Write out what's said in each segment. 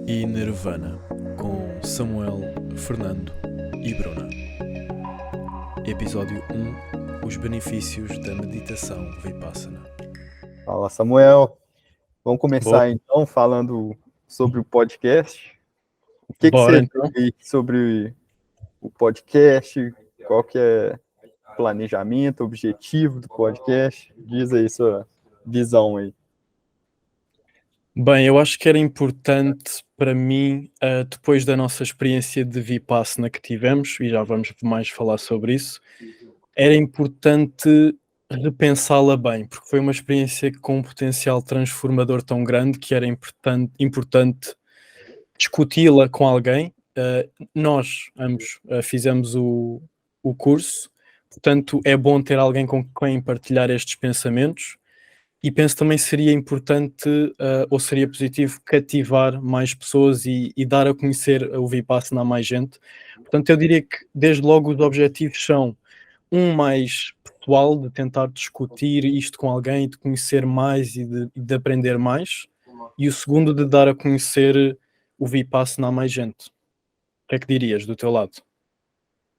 e Nirvana, com Samuel, Fernando e Bruna. Episódio 1: Os benefícios da meditação Vipassana. Fala, Samuel. Vamos Boa. começar então falando sobre o podcast. O que Bora você então. tem aí sobre o podcast? Qual que é o planejamento, o objetivo do podcast? Diz aí sua visão aí. Bem, eu acho que era importante para mim, depois da nossa experiência de Vipassana que tivemos, e já vamos mais falar sobre isso, era importante repensá-la bem, porque foi uma experiência com um potencial transformador tão grande que era importante discuti-la com alguém. Nós ambos fizemos o curso, portanto é bom ter alguém com quem partilhar estes pensamentos, e penso também seria importante ou seria positivo cativar mais pessoas e dar a conhecer o Vipassana a mais gente. Portanto, eu diria que desde logo os objetivos são mais pessoal, de tentar discutir isto com alguém, de conhecer mais e de aprender mais, e o segundo de dar a conhecer o Vipassana a mais gente. O que é que dirias do teu lado?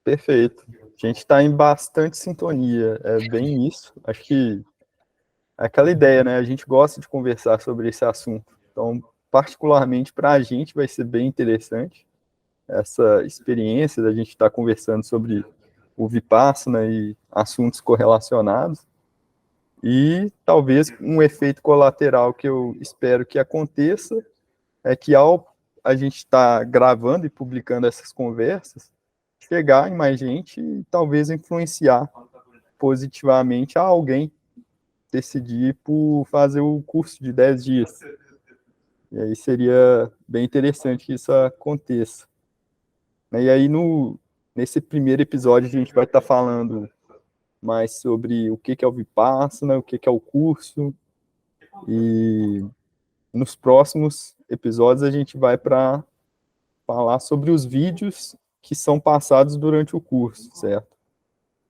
Perfeito. A gente está em bastante sintonia. É bem isso. Acho que é aquela ideia, né? A gente gosta de conversar sobre esse assunto. Então, particularmente para a gente vai ser bem interessante essa experiência da gente estar conversando sobre o Vipassana e assuntos correlacionados. E talvez um efeito colateral que eu espero que aconteça é que ao a gente estar gravando e publicando essas conversas, chegar em mais gente e talvez influenciar positivamente a alguém decidir por fazer o curso de 10 dias. E aí seria bem interessante que isso aconteça. E aí nesse primeiro episódio a gente vai estar falando mais sobre o que é o Vipassana, o que é o curso, e nos próximos episódios a gente vai para falar sobre os vídeos que são passados durante o curso, certo?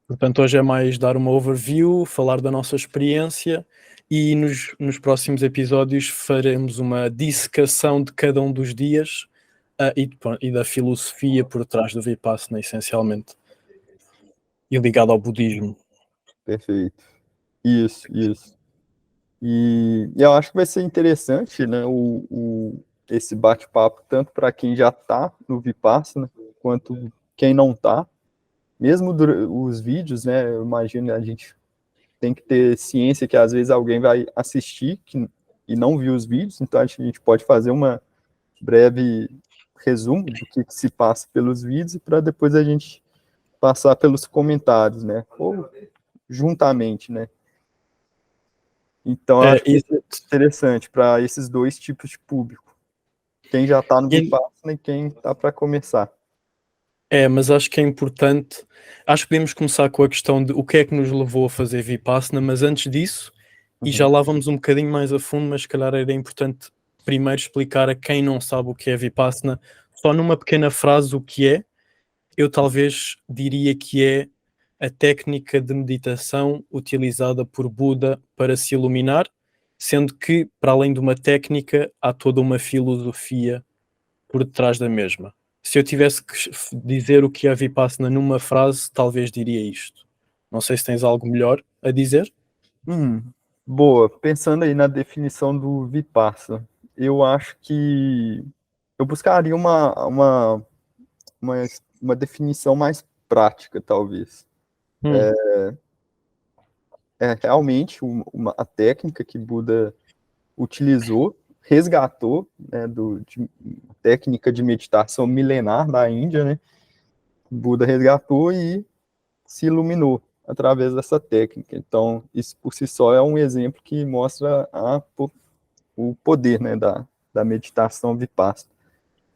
Portanto, hoje é mais dar uma overview, falar da nossa experiência, e nos próximos episódios faremos uma dissecação de cada um dos dias e da filosofia por trás do Vipassana, essencialmente, e ligado ao budismo. Perfeito. Isso. E eu acho que vai ser interessante, né, esse bate-papo, tanto para quem já está no Vipassana, quanto quem não está. Mesmo os vídeos, né, eu imagino a gente tem que ter ciência que às vezes alguém vai assistir e não viu os vídeos, então a gente pode fazer uma breve resumo do que se passa pelos vídeos para depois a gente passar pelos comentários, né? Ou juntamente, né? Então, eu É, acho que vai ser interessante para esses dois tipos de público. Quem já está no Vipassana e quem está para começar. mas acho que é importante. Acho que podemos começar com a questão de o que é que nos levou a fazer Vipassana, mas antes disso, e já lá vamos um bocadinho mais a fundo, mas se calhar era importante primeiro explicar a quem não sabe o que é Vipassana, só numa pequena frase o que é. Eu talvez diria que é a técnica de meditação utilizada por Buda para se iluminar, sendo que, para além de uma técnica, há toda uma filosofia por detrás da mesma. Se eu tivesse que dizer o que é Vipassana numa frase, talvez diria isto. Não sei se tens algo melhor a dizer. Boa. Pensando aí na definição do Vipassana, eu acho que eu buscaria uma, uma definição mais prática, talvez. Hum, É realmente a técnica que Buda utilizou, resgatou, né, técnica de meditação milenar da Índia, né? Buda resgatou e se iluminou através dessa técnica. Então, isso por si só é um exemplo que mostra o poder, né, da meditação Vipassana.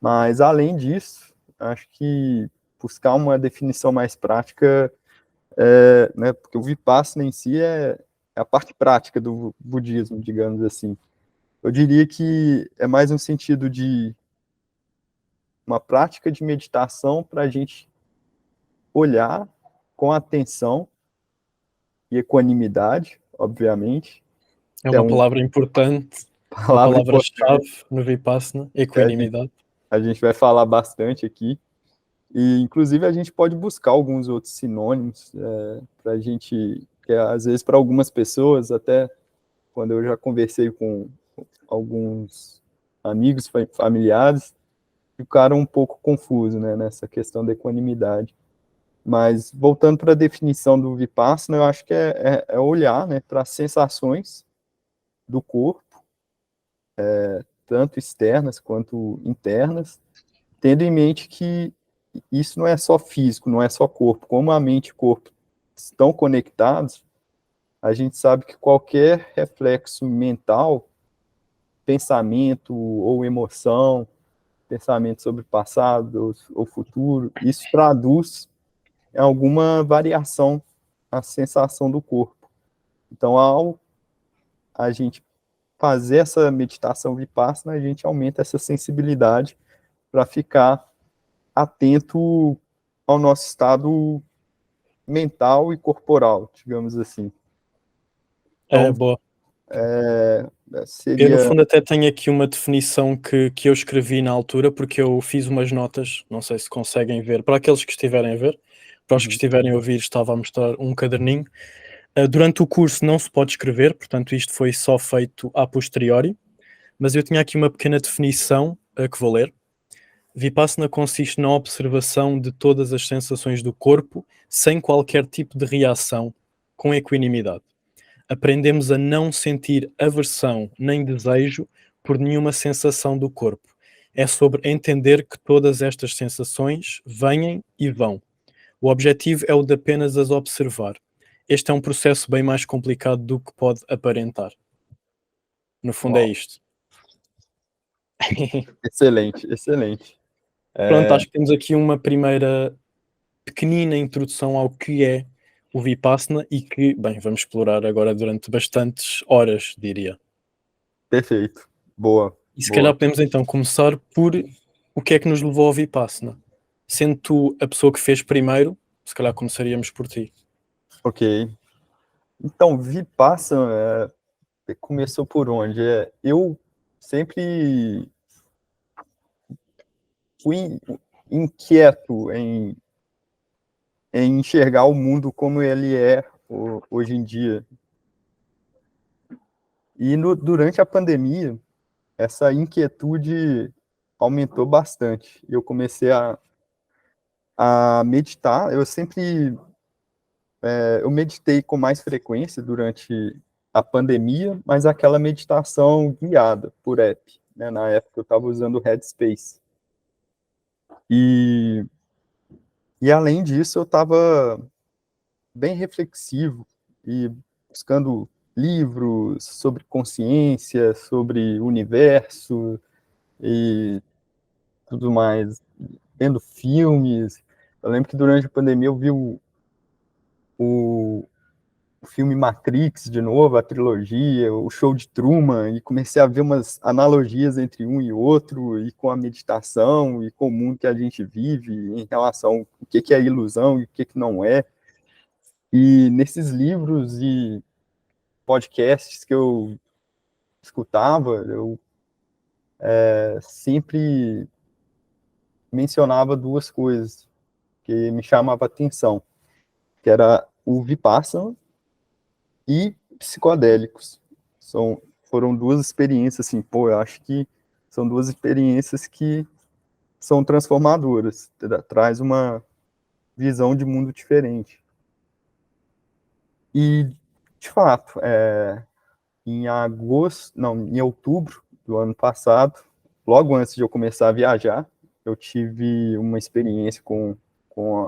Mas, além disso, acho que buscar uma definição mais prática, né, porque o Vipassana em si é a parte prática do budismo, digamos assim. Eu diria que é mais um sentido de uma prática de meditação para a gente olhar com atenção e equanimidade, obviamente, é que é uma uma palavra importante. A Palavra palavra-chave importante, no Vipassana, que equanimidade. a gente vai falar bastante aqui. E, inclusive, a gente pode buscar alguns outros sinônimos para a gente, que às vezes para algumas pessoas, até quando eu já conversei com alguns amigos, familiares, ficaram um pouco confusos, né, nessa questão da equanimidade. Mas, voltando para a definição do Vipassana, eu acho que é olhar, né, para as sensações do corpo, tanto externas quanto internas, tendo em mente que isso não é só físico, não é só corpo. Como a mente e o corpo estão conectados, a gente sabe que qualquer reflexo mental, pensamento ou emoção, pensamento sobre o passado ou futuro, isso traduz em alguma variação a sensação do corpo. Então, ao a gente fazer essa meditação vipassana, a gente aumenta essa sensibilidade para ficar atento ao nosso estado mental e corporal, digamos assim. É, Então, boa. Eu, no seria... fundo, até tenho aqui uma definição que eu escrevi na altura, porque eu fiz umas notas, não sei se conseguem ver, para aqueles que estiverem a ver, para os que estiverem a ouvir, estava a mostrar um caderninho. Durante o curso não se pode escrever, portanto, isto foi só feito a posteriori, mas eu tinha aqui uma pequena definição que vou ler. Vipassana consiste na observação de todas as sensações do corpo, sem qualquer tipo de reação, com equanimidade. Aprendemos a não sentir aversão nem desejo por nenhuma sensação do corpo. É sobre entender que todas estas sensações vêm e vão. O objetivo é o de apenas as observar. Este é um processo bem mais complicado do que pode aparentar. No fundo é Uau, isto. excelente, excelente. Pronto, acho que temos aqui uma primeira pequenina introdução ao que é o Vipassana e que, bem, vamos explorar agora durante bastantes horas, diria. Perfeito. Boa, E se calhar boa. podemos então começar por o que é que nos levou ao Vipassana. Sendo tu a pessoa que fez primeiro, se calhar começaríamos por ti. Ok. Então, Vipassana começou por onde? Eu sempre fui inquieto em enxergar o mundo como ele é hoje em dia. E durante a pandemia, essa inquietude aumentou bastante. Eu comecei a meditar. Eu meditei com mais frequência durante a pandemia, mas aquela meditação guiada por app, né? Na época eu estava usando o Headspace. E, e além disso, eu estava bem reflexivo e buscando livros sobre consciência, sobre universo e tudo mais, vendo filmes. Eu lembro que durante a pandemia eu vi o filme Matrix de novo, a trilogia, o show de Truman, e comecei a ver umas analogias entre um e outro, e com a meditação, e com o mundo que a gente vive, em relação ao que é ilusão e o que não é. E nesses livros e podcasts que eu escutava, eu sempre mencionava duas coisas que me chamavam a atenção, que era o Vipassana e psicodélicos. Foram duas experiências, assim, pô, eu acho que são duas experiências que são transformadoras, traz uma visão de mundo diferente. E, de fato, em outubro do ano passado, logo antes de eu começar a viajar, eu tive uma experiência com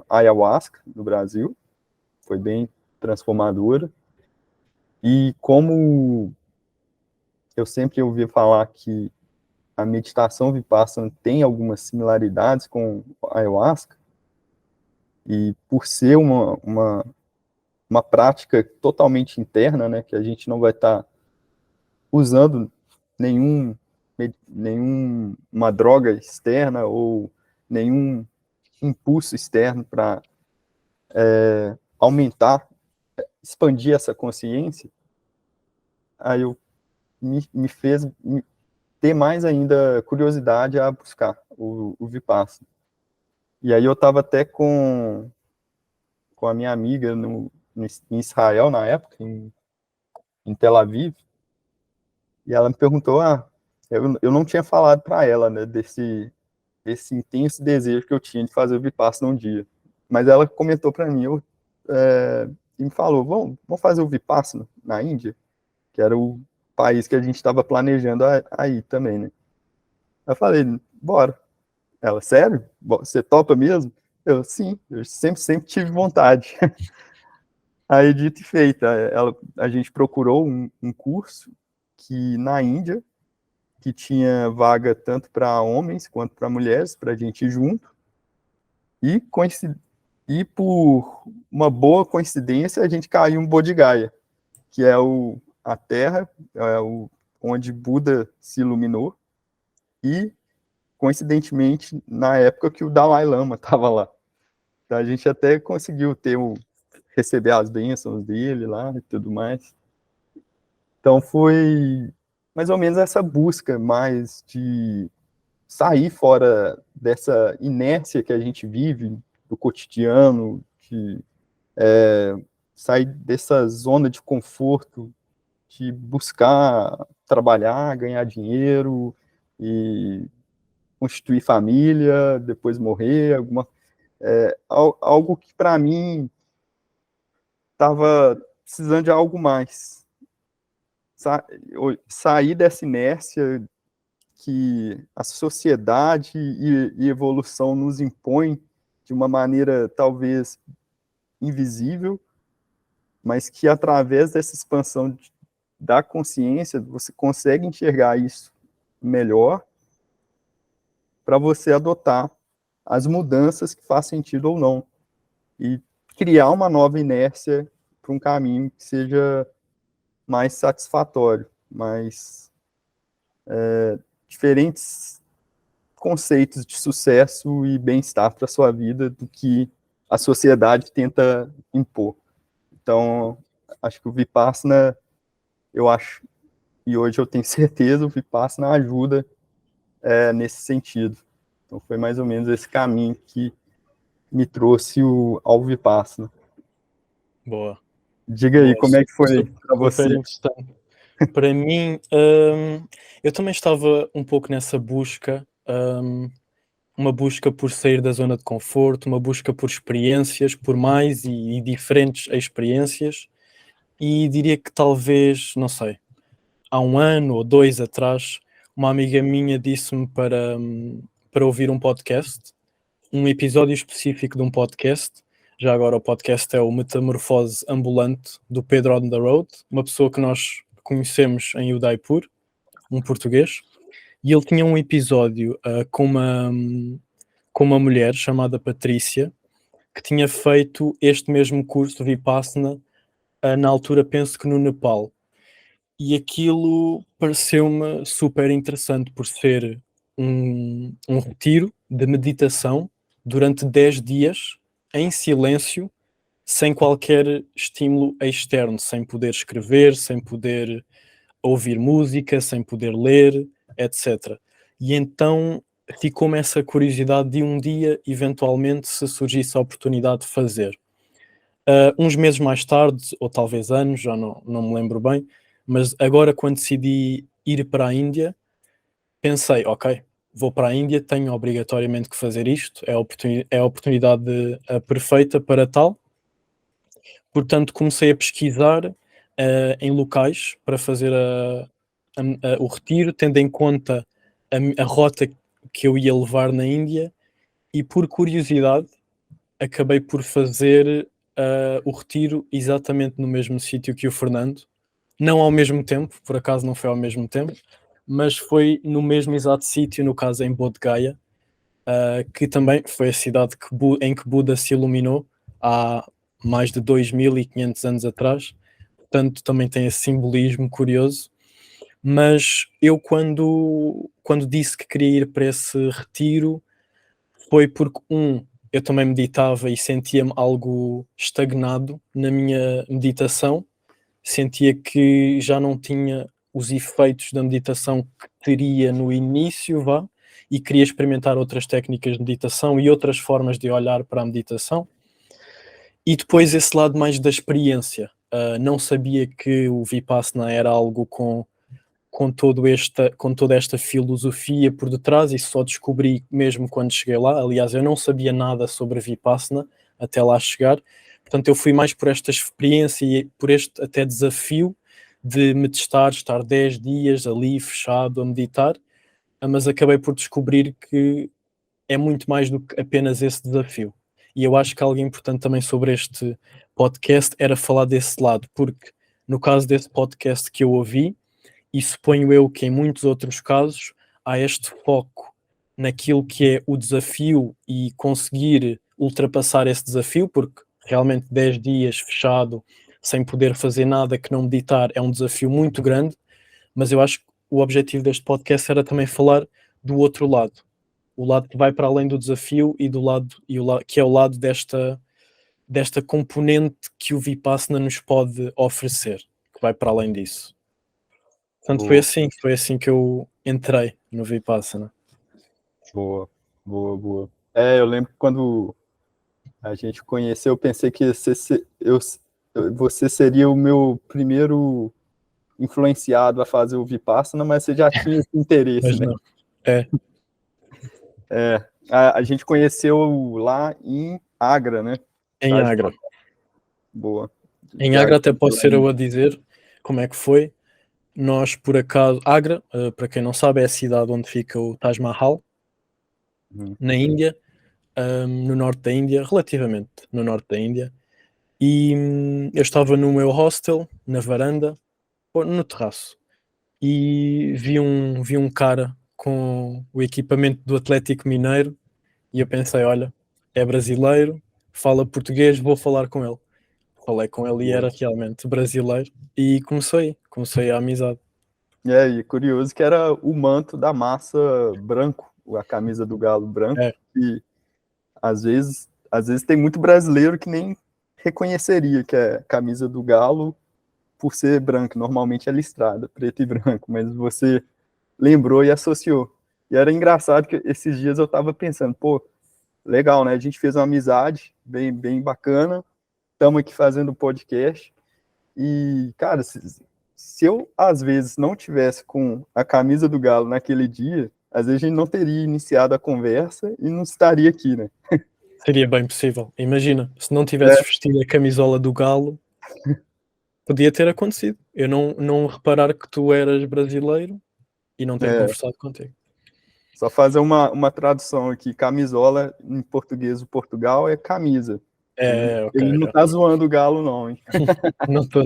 a ayahuasca no Brasil, foi bem transformadora. E como eu sempre ouvi falar que a meditação Vipassana tem algumas similaridades com a ayahuasca, e por ser uma prática totalmente interna, né, que a gente não vai estar usando nenhuma droga externa ou nenhum impulso externo para aumentar, expandir essa consciência, aí eu me fez ter mais ainda curiosidade a buscar o Vipassana. E aí eu estava até com a minha amiga em Israel, na época, em Tel Aviv, e ela me perguntou, eu não tinha falado para ela, né, desse intenso desejo que eu tinha de fazer o Vipassana um dia. Mas ela comentou para mim, e me falou, vamos fazer o Vipassana na Índia, que era o país que a gente estava planejando aí também, né? Eu falei, bora. Ela, sério? Você topa mesmo? Eu, sim, eu sempre tive vontade. Aí, dito e feito, a gente procurou um curso que na Índia, que tinha vaga tanto para homens quanto para mulheres, para a gente ir junto, e por uma boa coincidência, a gente caiu em Bodh Gaya, que é a terra onde Buda se iluminou, e, coincidentemente, na época que o Dalai Lama estava lá. Então, a gente até conseguiu receber as bênçãos dele lá e tudo mais. Então, foi mais ou menos essa busca mais de sair fora dessa inércia que a gente vive do cotidiano, de sair dessa zona de conforto, de buscar trabalhar, ganhar dinheiro e constituir família, depois morrer, algo que para mim estava precisando de algo mais. Sair dessa inércia que a sociedade e evolução nos impõem de uma maneira talvez invisível, mas que através dessa expansão da consciência você consegue enxergar isso melhor para você adotar as mudanças que faz sentido ou não e criar uma nova inércia para um caminho que seja mais satisfatório, mais diferentes conceitos de sucesso e bem-estar para a sua vida do que a sociedade tenta impor. Então, acho que o Vipassana, eu acho, e hoje eu tenho certeza, o Vipassana ajuda nesse sentido. Então, foi mais ou menos esse caminho que me trouxe ao Vipassana. Boa. Diga aí, como é que foi para Super você? interessante. Para mim, eu também estava um pouco nessa busca, uma busca por sair da zona de conforto, uma busca por experiências, por mais e diferentes experiências, e diria que talvez, não sei, há 1 ano ou 2 atrás, uma amiga minha disse-me para ouvir um podcast, um episódio específico de um podcast. Já agora o podcast é o Metamorfose Ambulante, do Pedro on the Road, uma pessoa que nós conhecemos em Udaipur, um português, e ele tinha um episódio com uma mulher chamada Patrícia, que tinha feito este mesmo curso de Vipassana, na altura penso que no Nepal. E aquilo pareceu-me super interessante por ser um retiro de meditação durante 10 dias, em silêncio, sem qualquer estímulo externo, sem poder escrever, sem poder ouvir música, sem poder ler, etc. E então ficou-me essa curiosidade de um dia, eventualmente, se surgisse a oportunidade de fazer. Uns meses mais tarde, ou talvez anos, já não me lembro bem, mas agora quando decidi ir para a Índia, pensei, ok, vou para a Índia, tenho obrigatoriamente que fazer isto, é a oportunidade perfeita para tal. Portanto, comecei a pesquisar em locais para fazer o retiro, tendo em conta a rota que eu ia levar na Índia, e por curiosidade acabei por fazer o retiro exatamente no mesmo sítio que o Fernando, não ao mesmo tempo, por acaso não foi ao mesmo tempo, mas foi no mesmo exato sítio, no caso em Bodh Gaya, que também foi a cidade em que Buda se iluminou há mais de 2500 anos atrás, portanto também tem esse simbolismo curioso. Mas eu quando disse que queria ir para esse retiro, foi porque eu também meditava e sentia-me algo estagnado na minha meditação, sentia que já não tinha os efeitos da meditação que teria no início, e queria experimentar outras técnicas de meditação e outras formas de olhar para a meditação. E depois esse lado mais da experiência. Não sabia que o Vipassana era algo com toda esta filosofia por detrás, e só descobri mesmo quando cheguei lá. Aliás, eu não sabia nada sobre Vipassana até lá chegar. Portanto, eu fui mais por esta experiência e por este até desafio de me testar, estar 10 dias ali fechado a meditar, mas acabei por descobrir que é muito mais do que apenas esse desafio. E eu acho que algo importante também sobre este podcast era falar desse lado, porque no caso desse podcast que eu ouvi, e suponho eu que em muitos outros casos, há este foco naquilo que é o desafio e conseguir ultrapassar esse desafio, porque realmente 10 dias fechado, sem poder fazer nada que não meditar, é um desafio muito grande, mas eu acho que o objetivo deste podcast era também falar do outro lado, o lado que vai para além do desafio e que é o lado desta componente que o Vipassana nos pode oferecer, que vai para além disso. Portanto, Boa, foi assim que eu entrei no Vipassana. boa, boa, boa. Eu lembro que quando a gente conheceu, eu pensei que você seria o meu primeiro influenciado a fazer o Vipassana, mas você já tinha esse interesse, Mas né? não. É, A gente conheceu lá em Agra, né? em Agra. Boa. Em Já Agra até posso ser eu a dizer como é que foi. Nós, por acaso, Agra, para quem não sabe, é a cidade onde fica o Taj Mahal, na Índia, no norte da Índia, relativamente no norte da Índia. E eu estava no meu hostel, na varanda, ou no terraço, e vi um cara com o equipamento do Atlético Mineiro, e eu pensei, olha, é brasileiro, fala português, vou falar com ele. Falei com ele e era realmente brasileiro, e comecei a amizade. E curioso que era o manto da massa branco, a camisa do galo branco, É, e às vezes tem muito brasileiro que nem reconheceria que é camisa do galo por ser branco, normalmente é listrada, preto e branco, mas você lembrou e associou. E era engraçado que esses dias eu tava pensando, pô, legal, né? A gente fez uma amizade bem, bem bacana, estamos aqui fazendo podcast, e, cara, se eu, às vezes, não tivesse com a camisa do Galo naquele dia, às vezes a gente não teria iniciado a conversa e não estaria aqui, né? seria bem possível. Imagina, se não tivesses É, vestido a camisola do Galo, podia ter acontecido. Eu não reparar que tu eras brasileiro e não ter é, conversado contigo. só fazer uma tradução aqui. Camisola, em português, o Portugal, é camisa. Ok, Ele não tá ok. zoando o Galo, não, hein? Não estou.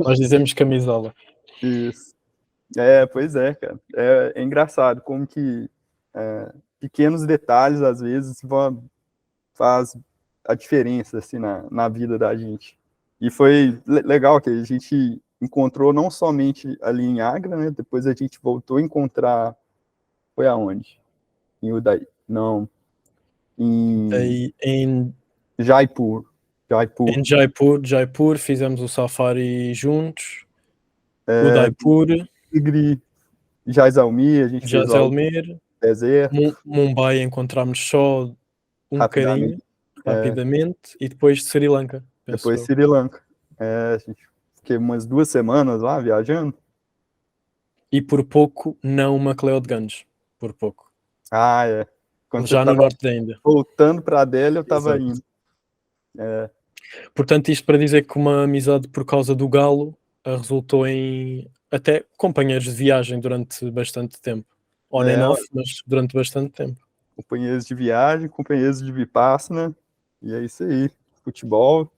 Nós dizemos camisola. Isso. Pois é, cara. É engraçado como que pequenos detalhes, às vezes, faz a diferença, assim, na vida da gente. E foi legal que a gente encontrou não somente ali em Agra, né? Depois a gente voltou a encontrar, foi aonde? Em Udaí, não, em Aí, em Jaipur. Jaipur. Em Jaipur, fizemos o safari juntos, o Udaipur, Tigre, Jaisalmer, a gente fez lá o Jaisalmer, deserto, Mumbai encontramos só um bocadinho, rapidamente. rapidamente, e depois Sri Lanka, penso Depois eu. Sri Lanka. A gente fiquei umas 2 semanas lá viajando. E por pouco não McLeodganj, por pouco. É. Quando você Já no estava norte da Índia. voltando para a Delhi, eu estava Exato. indo. Portanto, isto para dizer que uma amizade por causa do Galo resultou em até companheiros de viagem durante bastante tempo. On and É, off, mas durante bastante tempo. companheiros de viagem, companheiros de Vipassana, e é isso aí. Futebol,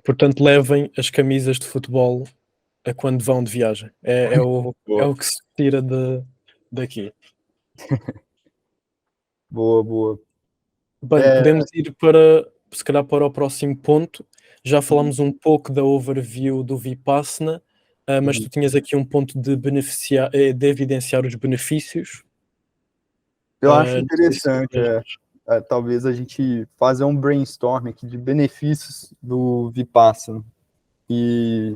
Portanto, levem as camisas de futebol a quando vão de viagem. É boa, o que se tira daqui. boa, boa. Bem, É, podemos ir para, se calhar, para o próximo ponto. Já falámos um pouco da overview do Vipassana, mas tu tinhas aqui um ponto de de evidenciar os benefícios. eu acho Não sei se interessante, queres. talvez a gente fazer um brainstorm aqui de benefícios do Vipassana. E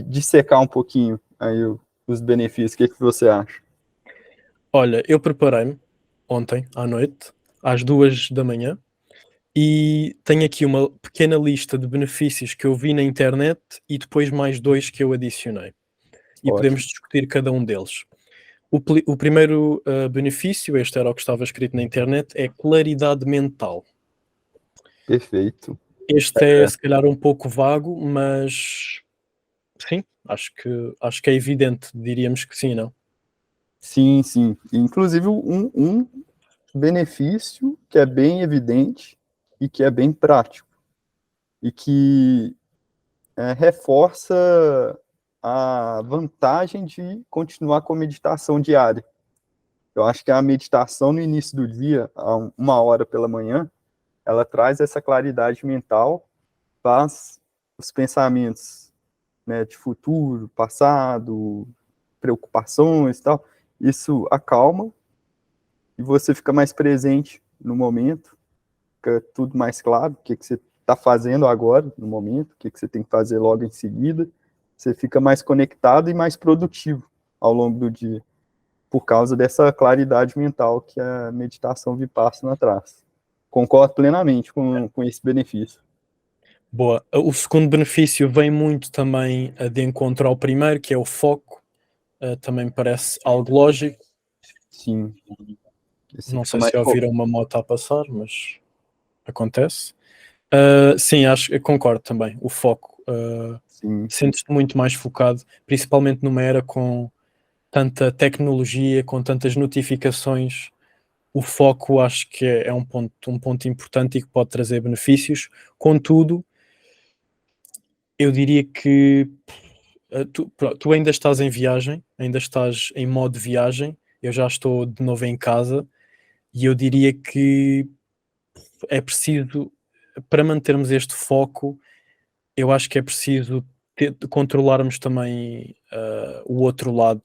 dissecar um pouquinho aí os benefícios. O que você acha? Olha, eu preparei-me ontem à noite, às 2 da manhã, e tenho aqui uma pequena lista de benefícios que eu vi na internet e depois mais 2 que eu adicionei. E podemos Ótimo, discutir cada um deles. O primeiro benefício, este era o que estava escrito na internet, é claridade mental. perfeito. Este é se calhar um pouco vago, mas sim, acho que é evidente, diríamos que sim, não? Sim, sim. Inclusive, um benefício que é bem evidente e que é bem prático e que reforça a vantagem de continuar com a meditação diária. Eu acho que a meditação no início do dia, a 1 hora pela manhã, ela traz essa claridade mental, faz os pensamentos, né, de futuro, passado, preocupações e tal, isso acalma e você fica mais presente no momento, fica tudo mais claro, o que você está fazendo agora, no momento, o que você tem que fazer logo em seguida, você fica mais conectado e mais produtivo ao longo do dia, por causa dessa claridade mental que a meditação Vipassana traz. Concordo plenamente com esse benefício. Boa. O segundo benefício vem muito também de encontro ao primeiro, que é o foco. Também me parece algo lógico. Sim, você Não fica sei mais se ouviram uma moto a passar, mas acontece. Sim, eu concordo também. O foco. sim, Sentes-te muito mais focado, principalmente numa era com tanta tecnologia, com tantas notificações. O foco acho que é um ponto importante e que pode trazer benefícios. Contudo, eu diria que tu ainda estás em viagem, ainda estás em modo viagem. Eu já estou de novo em casa e eu diria que é preciso, para mantermos este foco, eu acho que é preciso controlarmos também o outro lado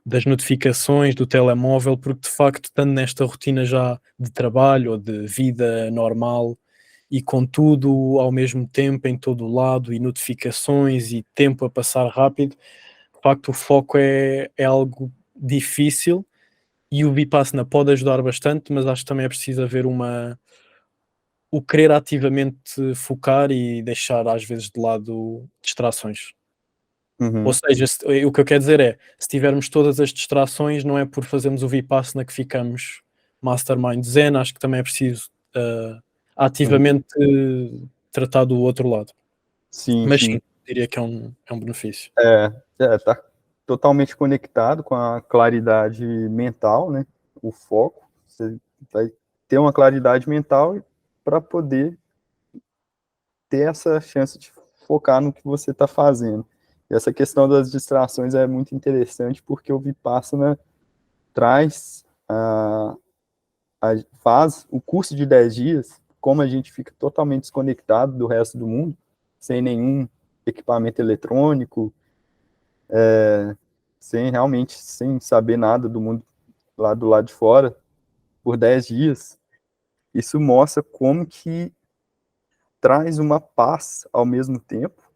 das notificações do telemóvel, porque de facto, estando nesta rotina já de trabalho ou de vida normal e com tudo ao mesmo tempo em todo o lado e notificações e tempo a passar rápido, de facto o foco é algo difícil e o Vipassana pode ajudar bastante, mas acho que também é preciso haver o querer ativamente focar e deixar às vezes de lado distrações. Ou uhum, seja, o que eu quero dizer é, se tivermos todas as distrações, não é por fazermos o Vipassana que ficamos mastermind zen, acho que também é preciso uhum. ativamente tratar do outro lado. Sim, Mas sim. sim, diria que é um benefício. Tá totalmente conectado com a claridade mental, né? O foco. Você vai ter uma claridade mental para poder ter essa chance de focar no que você está fazendo. E essa questão das distrações é muito interessante porque o Vipassana traz, faz o curso de 10 dias, como a gente fica totalmente desconectado do resto do mundo, sem nenhum equipamento eletrônico, sem saber nada do mundo lá do lado de fora, por 10 dias, isso mostra como que traz uma paz ao mesmo tempo,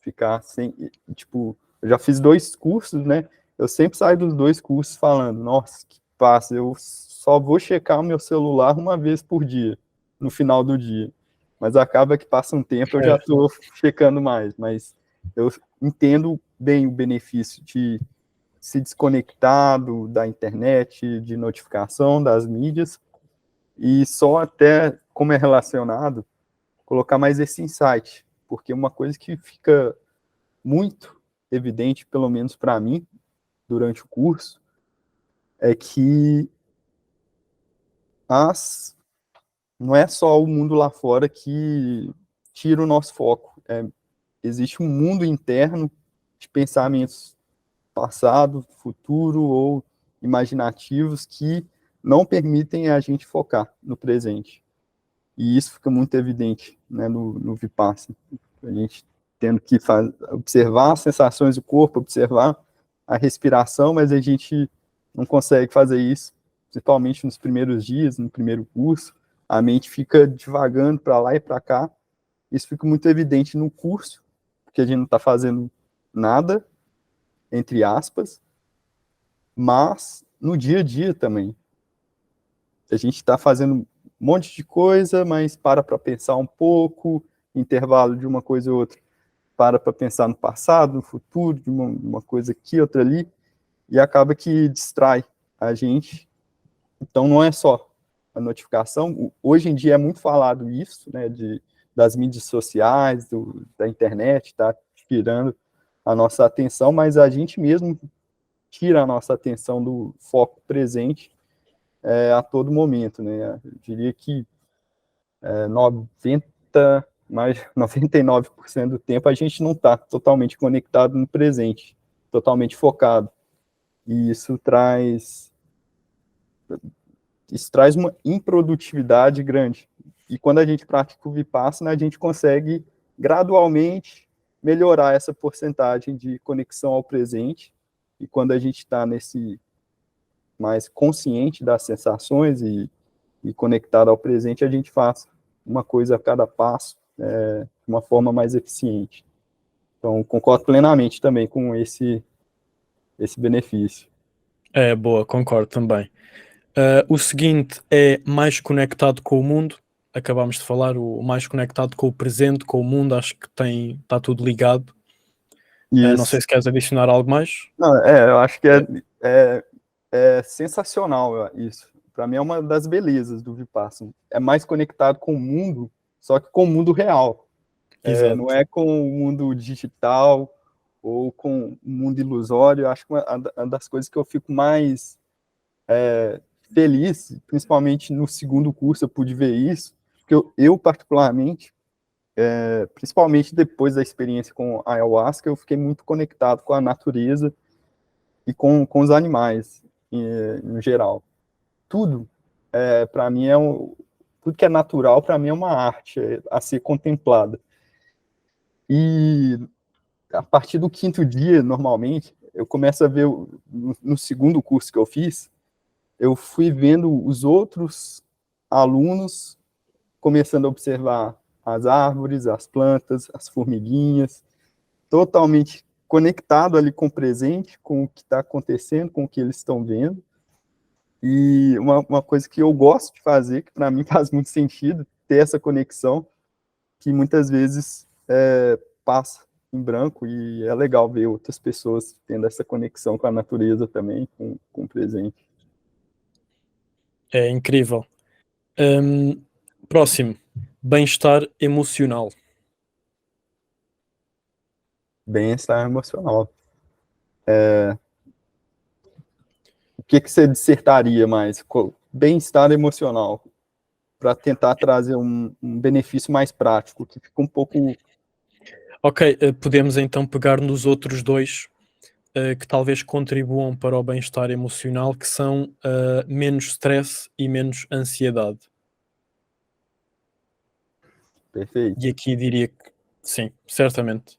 ficar sem, tipo, eu já fiz 2 cursos, né? Eu sempre saio dos 2 cursos falando, nossa, que paz, eu só vou checar o meu celular uma vez por dia, no final do dia. Mas acaba que passa um tempo, eu já É, estou checando mais, mas eu entendo bem o benefício de se desconectar da internet, de notificação, das mídias, e só até como é relacionado, colocar mais esse insight, porque uma coisa que fica muito evidente, pelo menos para mim, durante o curso, é que as, não é só o mundo lá fora que tira o nosso foco, existe um mundo interno de pensamentos passado, futuro ou imaginativos que não permitem a gente focar no presente. E isso fica muito evidente, né, no Vipassana. A gente tendo que observar as sensações do corpo, observar a respiração, mas a gente não consegue fazer isso, principalmente nos primeiros dias, no primeiro curso. A mente fica divagando para lá e para cá, Isso fica muito evidente no curso, porque a gente não está fazendo nada, entre aspas, mas no dia a dia também. A gente está fazendo um monte de coisa, mas para pensar um pouco, intervalo de uma coisa ou outra, para pensar no passado, no futuro, de uma coisa aqui, outra ali, e acaba que distrai a gente. Então não é só a notificação. Hoje em dia é muito falado isso, né, das mídias sociais, da internet, tá tirando a nossa atenção, mas a gente mesmo tira a nossa atenção do foco presente a todo momento, né? Eu diria que 99% do tempo a gente não está totalmente conectado no presente, totalmente focado. E isso traz uma improdutividade grande. E quando a gente pratica o Vipassana, a gente consegue gradualmente melhorar essa porcentagem de conexão ao presente. E quando a gente está nesse mais consciente das sensações e conectado ao presente, a gente faz uma coisa a cada passo, de uma forma mais eficiente. Então, concordo plenamente também com esse benefício. Boa, concordo também. O seguinte é mais conectado com o mundo. Acabámos de falar, o mais conectado com o presente, com o mundo, acho que está tudo ligado. Não sei se queres adicionar algo mais. Não, eu acho que é sensacional isso. Para mim é uma das belezas do Vipassana. É mais conectado com o mundo, só que com o mundo real. Não é com o mundo digital ou com o mundo ilusório. Eu acho que uma das coisas que eu fico mais feliz, principalmente no segundo curso eu pude ver isso, porque eu particularmente, principalmente depois da experiência com a ayahuasca, eu fiquei muito conectado com a natureza e com os animais em geral. Tudo, para mim, tudo que é natural, para mim, é uma arte a ser contemplada. E a partir do quinto dia, normalmente, eu começo a ver, no segundo curso que eu fiz, eu fui vendo os outros alunos começando a observar as árvores, as plantas, as formiguinhas, totalmente conectado ali com o presente, com o que está acontecendo, com o que eles estão vendo. E uma coisa que eu gosto de fazer, que para mim faz muito sentido, ter essa conexão, que muitas vezes passa em branco, e é legal ver outras pessoas tendo essa conexão com a natureza também, com o presente. É incrível. Próximo, bem-estar emocional. Bem-estar emocional. O que você dissertaria mais? Bem-estar emocional, para tentar trazer um benefício mais prático, que fica um pouco... Ok, podemos então pegar nos outros dois que talvez contribuam para o bem-estar emocional, que são menos stress e menos ansiedade. Perfeito. E aqui diria que sim, certamente.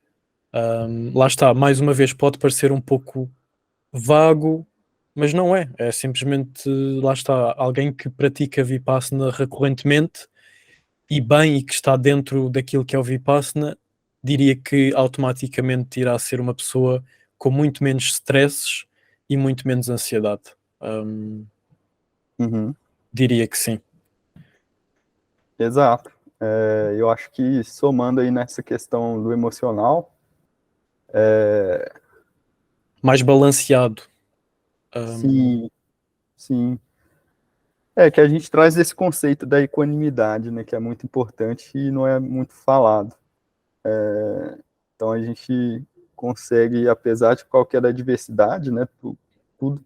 Lá está, mais uma vez pode parecer um pouco vago, mas não é. É simplesmente, lá está, alguém que pratica Vipassana recorrentemente e bem, e que está dentro daquilo que é o Vipassana, diria que automaticamente irá ser uma pessoa com muito menos stresses e muito menos ansiedade. Diria que sim. Exato. Eu acho que, somando aí nessa questão do emocional... Mais balanceado. Sim, sim. Que a gente traz esse conceito da equanimidade, né, que é muito importante e não é muito falado. Então a gente consegue, apesar de qualquer adversidade, né, tudo,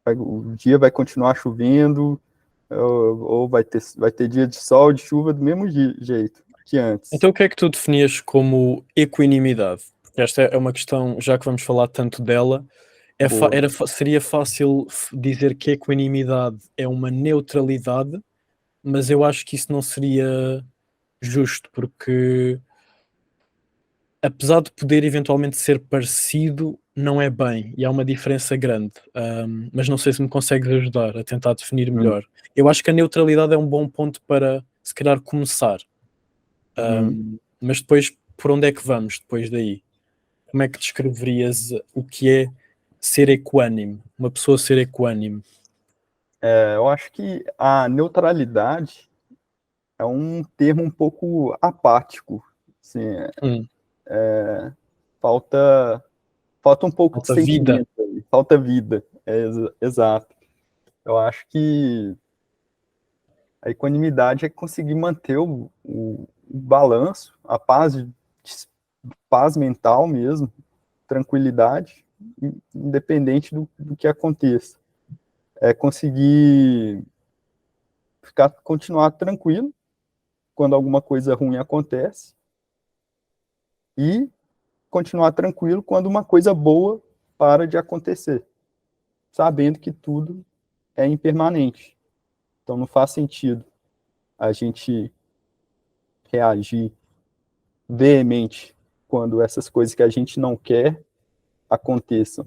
o dia vai continuar chovendo, ou vai ter dia de sol, de chuva, do mesmo jeito que antes. Então o que é que tu definias como equanimidade? Porque esta é uma questão, já que vamos falar tanto dela, seria fácil dizer que equanimidade é uma neutralidade, mas eu acho que isso não seria justo, porque apesar de poder eventualmente ser parecido, não é bem, e há uma diferença grande. Mas não sei se me consegues ajudar a tentar definir melhor. Eu acho que a neutralidade é um bom ponto para, se calhar, começar. Mas depois, por onde é que vamos depois daí? Como é que descreverias o que é ser equânime? Uma pessoa ser equânime? Eu acho que a neutralidade é um termo um pouco apático. Assim, falta um pouco de Falta vida. sentimento, falta vida. Exato. Eu acho que a equanimidade é conseguir manter o balanço, a paz mental mesmo, tranquilidade, independente do que aconteça. É conseguir continuar tranquilo quando alguma coisa ruim acontece e continuar tranquilo quando uma coisa boa para de acontecer, sabendo que tudo é impermanente. Então não faz sentido a gente reagir veemente quando essas coisas que a gente não quer aconteçam.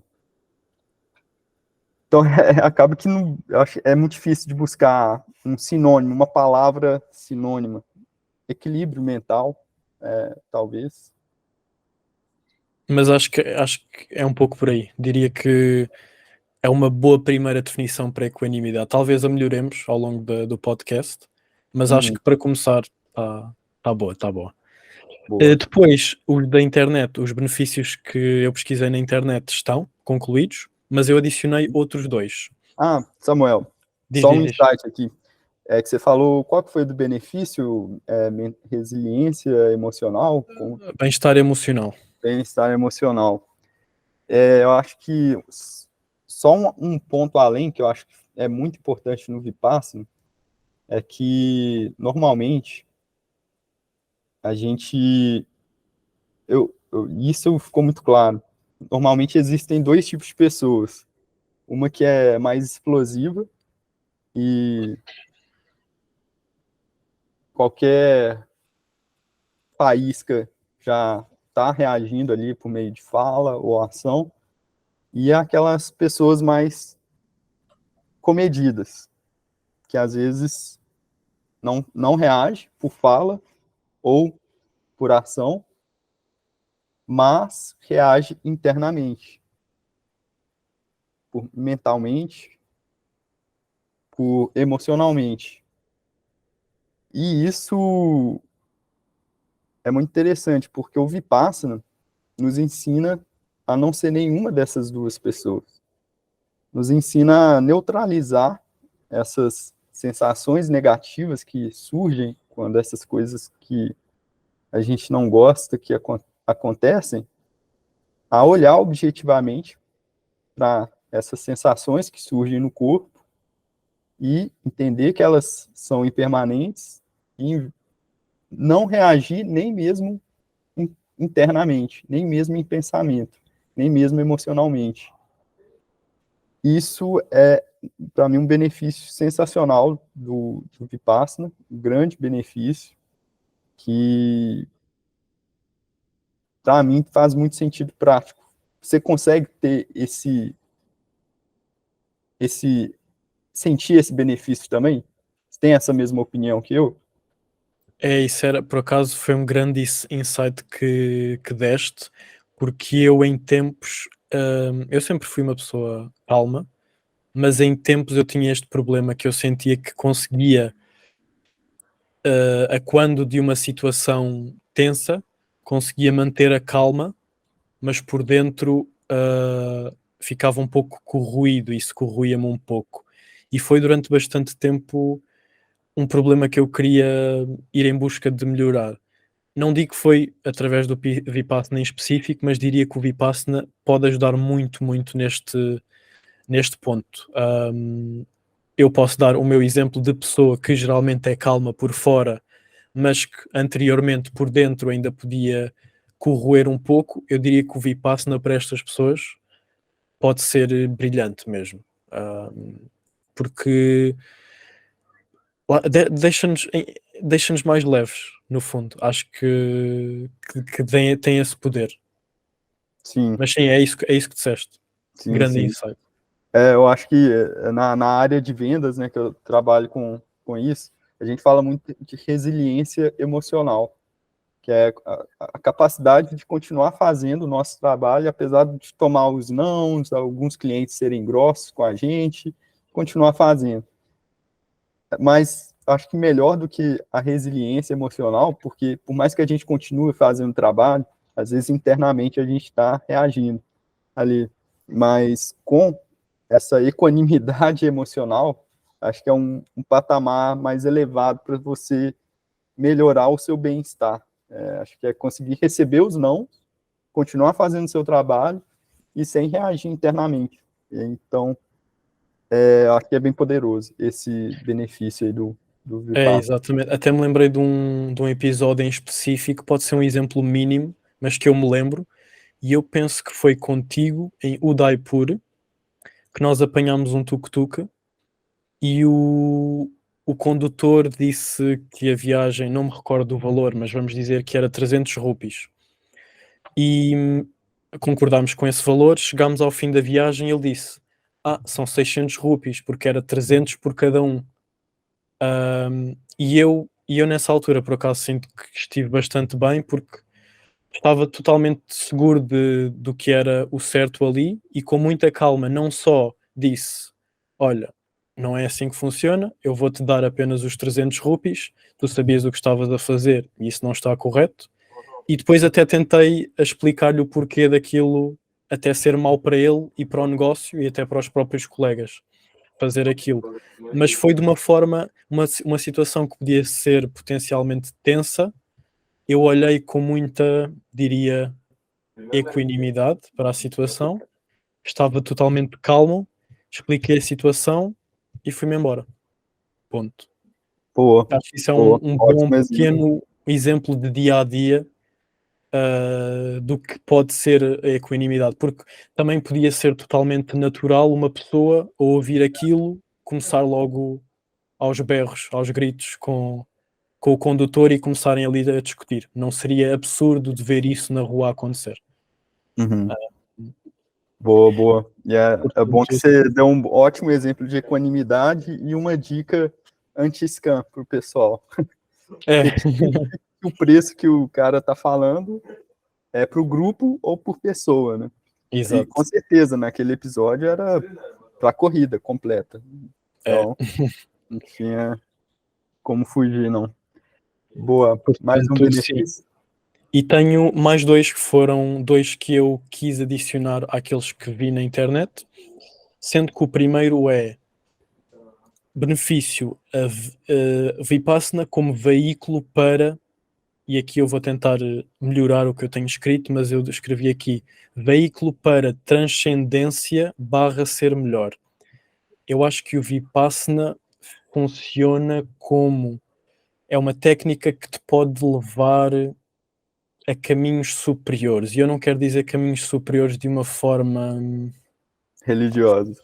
Então, acaba que não, eu acho, é muito difícil de buscar um sinônimo, uma palavra sinônima. Equilíbrio mental, talvez. Mas acho que é um pouco por aí. Diria que é uma boa primeira definição para a equanimidade. Talvez a melhoremos ao longo do podcast, mas acho que para começar está boa, está boa. Boa. Depois, os da internet, os benefícios que eu pesquisei na internet estão concluídos, mas eu adicionei outros dois. Samuel, só um insight aqui. Que você falou, qual que foi do benefício? Resiliência emocional? Bem-estar emocional. Bem-estar emocional. Eu acho que só um ponto além, que eu acho que é muito importante no Vipassana, é que, normalmente, a gente... isso ficou muito claro. Normalmente existem dois tipos de pessoas. Uma que é mais explosiva e qualquer faísca já está reagindo ali por meio de fala ou ação, e aquelas pessoas mais comedidas, que às vezes não reage por fala ou por ação, mas reage internamente, mentalmente, emocionalmente. E isso é muito interessante, porque o Vipassana nos ensina a não ser nenhuma dessas duas pessoas. Nos ensina a neutralizar essas sensações negativas que surgem quando essas coisas que a gente não gosta que acontecem, a olhar objetivamente para essas sensações que surgem no corpo e entender que elas são impermanentes e não reagir nem mesmo internamente, nem mesmo em pensamento, nem mesmo emocionalmente. Isso é, para mim, um benefício sensacional do Vipassana, um grande benefício, que, para mim, faz muito sentido prático. Você consegue ter sentir esse benefício também? Você tem essa mesma opinião que eu? Isso era, por acaso, foi um grande insight que deste, porque eu em tempos, eu sempre fui uma pessoa calma, mas em tempos eu tinha este problema que eu sentia que conseguia, a quando de uma situação tensa, conseguia manter a calma, mas por dentro ficava um pouco corroído, e isso corroía-me um pouco. E foi durante bastante tempo um problema que eu queria ir em busca de melhorar. Não digo que foi através do Vipassana em específico, mas diria que o Vipassana pode ajudar muito, muito neste ponto. Eu posso dar o meu exemplo de pessoa que geralmente é calma por fora, mas que anteriormente por dentro ainda podia corroer um pouco. Eu diria que o Vipassana para estas pessoas pode ser brilhante mesmo. Porque deixa-nos mais leves, no fundo. Acho que tem esse poder. Sim. Mas sim, é isso que disseste. Sim, Grande sim. insight. Eu acho que na área de vendas, né, que eu trabalho com isso, a gente fala muito de resiliência emocional. que é a capacidade de continuar fazendo o nosso trabalho, apesar de tomar os nãos, alguns clientes serem grossos com a gente, continuar fazendo. Mas acho que melhor do que a resiliência emocional, porque por mais que a gente continue fazendo trabalho, às vezes internamente a gente está reagindo ali. Mas com essa equanimidade emocional, acho que é um patamar mais elevado para você melhorar o seu bem-estar. Acho que é conseguir receber os não, continuar fazendo o seu trabalho e sem reagir internamente. Então, acho que é bem poderoso esse benefício aí do Vipassana. Exatamente. Até me lembrei de um episódio em específico, pode ser um exemplo mínimo, mas que eu me lembro, e eu penso que foi contigo em Udaipur que nós apanhámos um tuk-tuk e o condutor disse que a viagem, não me recordo do valor, mas vamos dizer que era 300 rupees. E concordámos com esse valor, chegámos ao fim da viagem e ele disse: são 600 rupees, porque era 300 por cada um. E eu nessa altura, por acaso, sinto que estive bastante bem, porque estava totalmente seguro do que era o certo ali e com muita calma não só disse: olha, não é assim que funciona, eu vou-te dar apenas os 300 rupees, tu sabias o que estavas a fazer e isso não está correto. E depois até tentei explicar-lhe o porquê daquilo até ser mau para ele e para o negócio e até para os próprios colegas fazer aquilo. Mas foi de uma forma, uma situação que podia ser potencialmente tensa. Eu olhei com muita, diria, equanimidade para a situação, estava totalmente calmo, expliquei a situação e fui-me embora. Ponto. Pô, Acho que isso é um bom ótimo exemplo. pequeno exemplo de dia a dia do que pode ser a equanimidade, porque também podia ser totalmente natural uma pessoa ao ouvir aquilo começar logo aos berros, aos gritos com o condutor e começarem ali a discutir. Não seria absurdo de ver isso na rua acontecer. Uhum. Boa. E é bom que você deu um ótimo exemplo de equanimidade e uma dica anti-scam para o pessoal. O preço que o cara tá falando é para o grupo ou por pessoa, né? Exato. E com certeza, naquele episódio era para a corrida completa. Então, não tinha como fugir, não. Boa. Portanto, Mais um benefício? sim. E tenho mais dois que foram dois que eu quis adicionar àqueles que vi na internet, sendo que o primeiro é benefício a Vipassana como veículo para, e aqui eu vou tentar melhorar o que eu tenho escrito, mas eu escrevi aqui, veículo para transcendência / ser melhor. Eu acho que o Vipassana funciona como, é uma técnica que te pode levar a caminhos superiores, e eu não quero dizer caminhos superiores de uma forma Religiosa.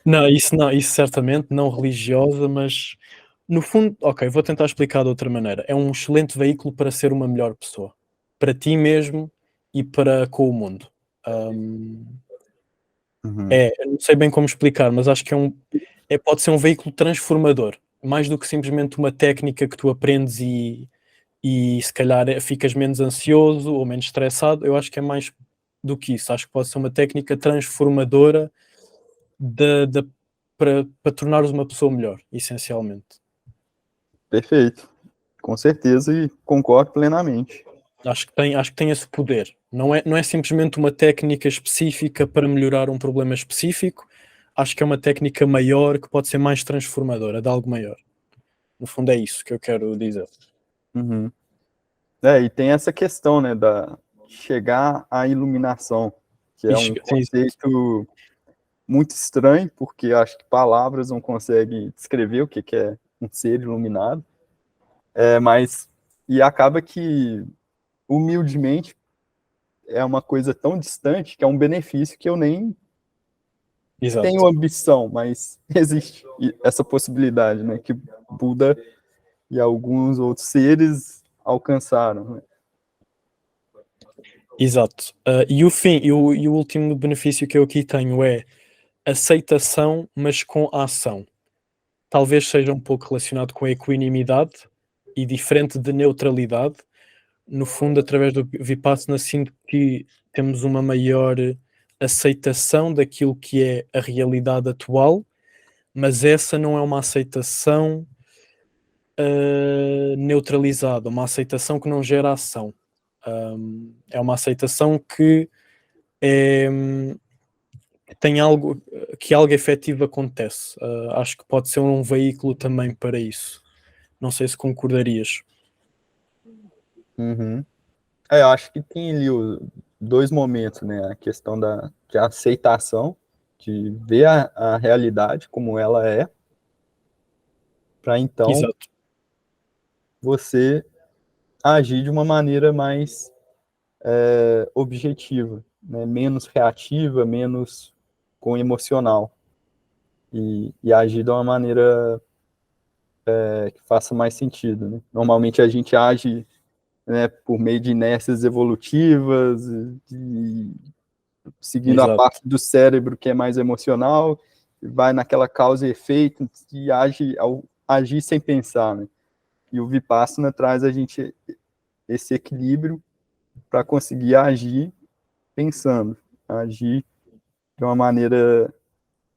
não, isso certamente, não religiosa, mas no fundo, ok, vou tentar explicar de outra maneira. É um excelente veículo para ser uma melhor pessoa, para ti mesmo e para com o mundo. Eu não sei bem como explicar, mas acho que pode ser um veículo transformador, mais do que simplesmente uma técnica que tu aprendes e se calhar ficas menos ansioso ou menos estressado. Eu acho que é mais do que isso. Acho que pode ser uma técnica transformadora para tornares uma pessoa melhor, essencialmente. Perfeito. Com certeza e concordo plenamente. Acho que tem esse poder. Não é simplesmente uma técnica específica para melhorar um problema específico. Acho que é uma técnica maior que pode ser mais transformadora, de algo maior. No fundo é isso que eu quero dizer. Uhum. E tem essa questão, né, da chegar à iluminação, que é um conceito muito estranho, porque acho que palavras não conseguem descrever o que é um ser iluminado, e acaba que, humildemente, é uma coisa tão distante que é um benefício que eu nem tenho ambição, mas existe essa possibilidade, né, que Buda e alguns outros seres alcançaram, né? Exato. E o último benefício que eu aqui tenho é aceitação, mas com ação. Talvez seja um pouco relacionado com a equanimidade e diferente de neutralidade, no fundo, através do Vipassana, sinto que temos uma maior aceitação daquilo que é a realidade atual, mas essa não é uma aceitação neutralizada, uma aceitação que não gera ação. É uma aceitação que tem algo, que algo efetivo acontece. Acho que pode ser um veículo também para isso. Não sei se concordarias. Uhum. Eu acho que tem ali dois momentos, né? A questão de aceitação, de ver a realidade como ela é, para então Exato, você agir de uma maneira mais objetiva, né? Menos reativa, menos com emocional. E agir de uma maneira que faça mais sentido, né? Normalmente a gente age, né, por meio de inércias evolutivas, seguindo a exato. parte do cérebro que é mais emocional, vai naquela causa e efeito e age ao agir sem pensar, né? E o Vipassana traz a gente esse equilíbrio para conseguir agir pensando, agir de uma maneira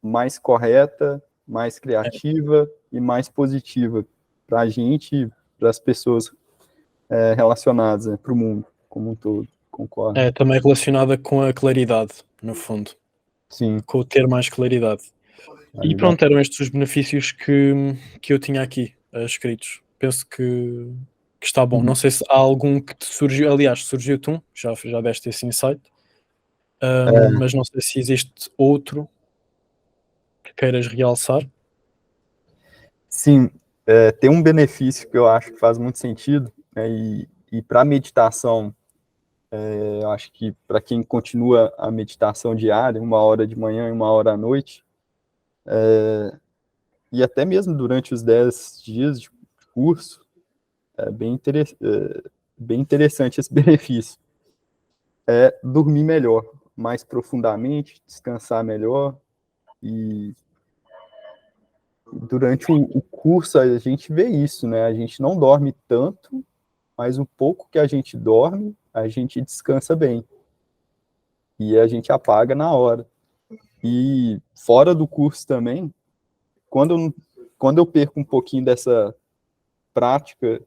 mais correta, mais criativa e mais positiva para a gente, para as pessoas relacionadas, né, para o mundo como um todo. Concordo. É também relacionada com a claridade, no fundo, Sim, com o ter mais claridade. E ajuda. pronto, eram estes os benefícios que eu tinha aqui escritos. Penso que está bom. Não sei se há algum que te surgiu, aliás, surgiu-te já deste esse insight, mas não sei se existe outro que queiras realçar. Sim, tem um benefício que eu acho que faz muito sentido, né, e para meditação, eu acho que para quem continua a meditação diária, 1 hora de manhã e 1 hora à noite, e até mesmo durante os 10 dias de curso, é bem interessante esse benefício. É dormir melhor, mais profundamente, descansar melhor, e durante o curso a gente vê isso, né? A gente não dorme tanto, mas o pouco que a gente dorme, a gente descansa bem. E a gente apaga na hora. E fora do curso também, quando eu perco um pouquinho dessa prática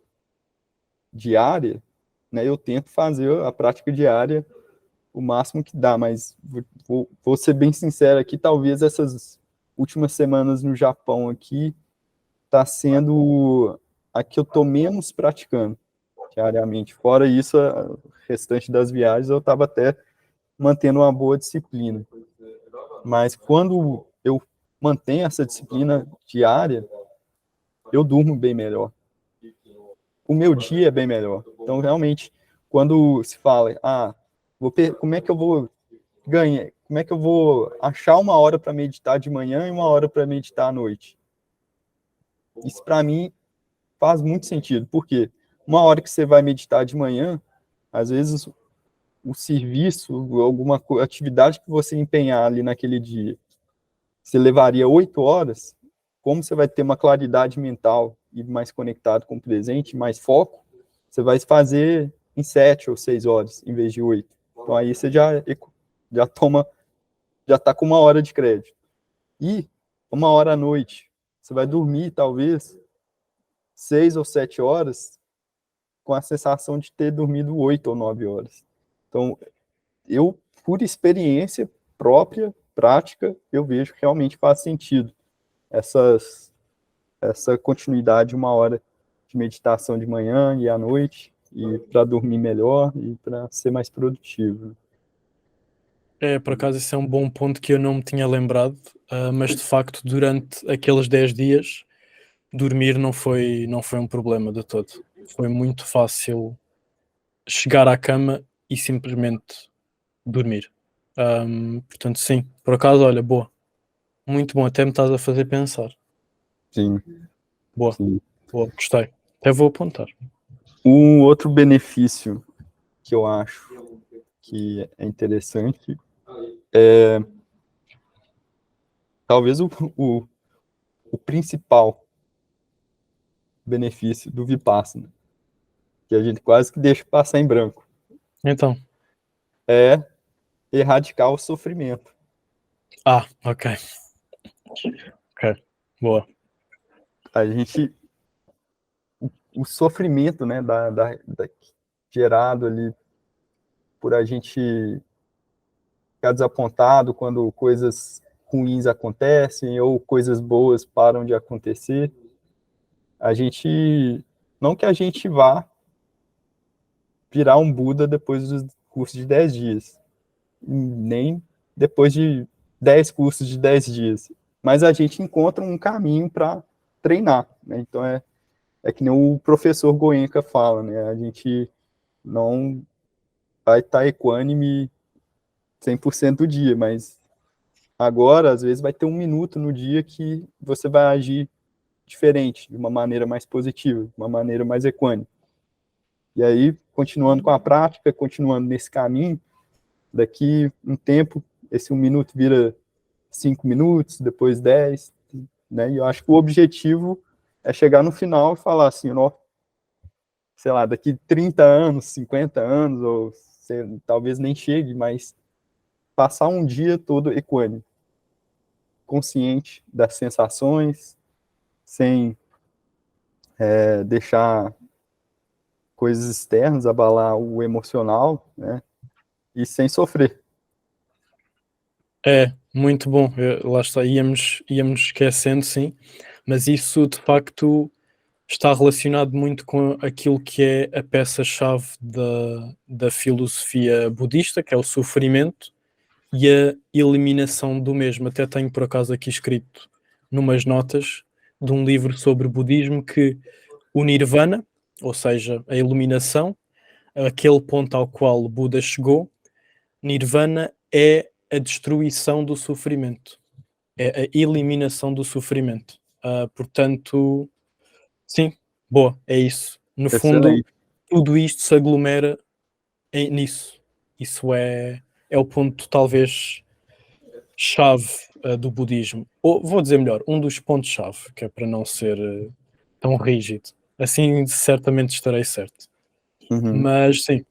diária, né, eu tento fazer a prática diária o máximo que dá, mas vou ser bem sincero aqui, talvez essas últimas semanas no Japão aqui tá sendo a que eu tô menos praticando diariamente. Fora isso, o restante das viagens eu estava até mantendo uma boa disciplina. Mas quando eu mantenho essa disciplina diária, eu durmo bem melhor. O meu dia é bem melhor. Então, realmente, quando se fala, como é que eu vou ganhar? Como é que eu vou achar 1 hora para meditar de manhã e 1 hora para meditar à noite? Isso, para mim, faz muito sentido. Por quê? 1 hora que você vai meditar de manhã, às vezes o serviço, alguma atividade que você empenhar ali naquele dia, você levaria 8 horas, como você vai ter uma claridade mental e mais conectado com o presente, mais foco, você vai fazer em 7 ou 6 horas, em vez de 8. Então aí você já toma, já está com 1 hora de crédito. E 1 hora à noite, você vai dormir talvez 6 ou 7 horas com a sensação de ter dormido 8 ou 9 horas. Então, eu, por experiência própria, prática, eu vejo que realmente faz sentido essa continuidade, 1 hora de meditação de manhã e à noite, e para dormir melhor e para ser mais produtivo. Por acaso, esse é um bom ponto que eu não me tinha lembrado, mas de facto, durante aqueles 10 dias, dormir não foi um problema de todo. Foi muito fácil chegar à cama e simplesmente dormir. Portanto, sim, por acaso, olha, boa. Muito bom, até me estás a fazer pensar. Sim, Boa, sim. boa, gostei. Até vou apontar. Um outro benefício que eu acho que é interessante é talvez o principal benefício do Vipassana, que a gente quase que deixa passar em branco. Então. É erradicar o sofrimento. Ok. Ok. Boa. A gente, o sofrimento, né, gerado ali por a gente ficar desapontado quando coisas ruins acontecem ou coisas boas param de acontecer. A gente, não que a gente vá virar um Buda depois dos cursos de 10 dias, nem depois de 10 cursos de 10 dias, mas a gente encontra um caminho para treinar, né? Então é que nem o professor Goenka fala, né? A gente não vai estar equânime 100% do dia, mas agora, às vezes, vai ter um minuto no dia que você vai agir diferente, de uma maneira mais positiva, de uma maneira mais equânime. E aí, continuando com a prática, continuando nesse caminho, daqui um tempo, esse um minuto vira 5 minutos, depois 10, né? E eu acho que o objetivo é chegar no final e falar assim, ó, sei lá, daqui 30 anos, 50 anos, ou talvez nem chegue, mas passar um dia todo equânime, consciente das sensações, sem deixar coisas externas abalar o emocional, né? E sem sofrer. É, muito bom. Lá está, íamos esquecendo, sim, mas isso de facto está relacionado muito com aquilo que é a peça-chave da filosofia budista, que é o sofrimento e a eliminação do mesmo. Até tenho por acaso aqui escrito numas notas de um livro sobre budismo que o nirvana, ou seja, a iluminação, aquele ponto ao qual o Buda chegou, nirvana é a destruição do sofrimento, é a eliminação do sofrimento. Portanto, sim, boa, é isso. No fundo, Excelente. tudo isto se aglomera nisso. Isso é o ponto, talvez, chave do budismo. Ou, vou dizer melhor, um dos pontos-chave, que é para não ser tão rígido. Assim, certamente estarei certo. Uhum. Mas, sim,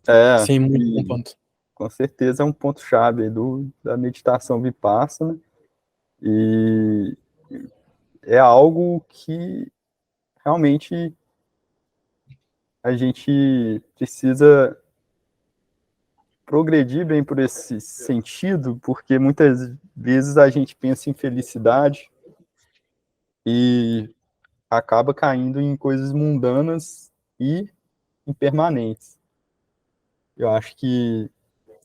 É, sim, muito bom e ponto. com certeza é um ponto-chave da meditação Vipassana, e é algo que realmente a gente precisa progredir bem por esse sentido, porque muitas vezes a gente pensa em felicidade e acaba caindo em coisas mundanas e impermanentes. Eu acho que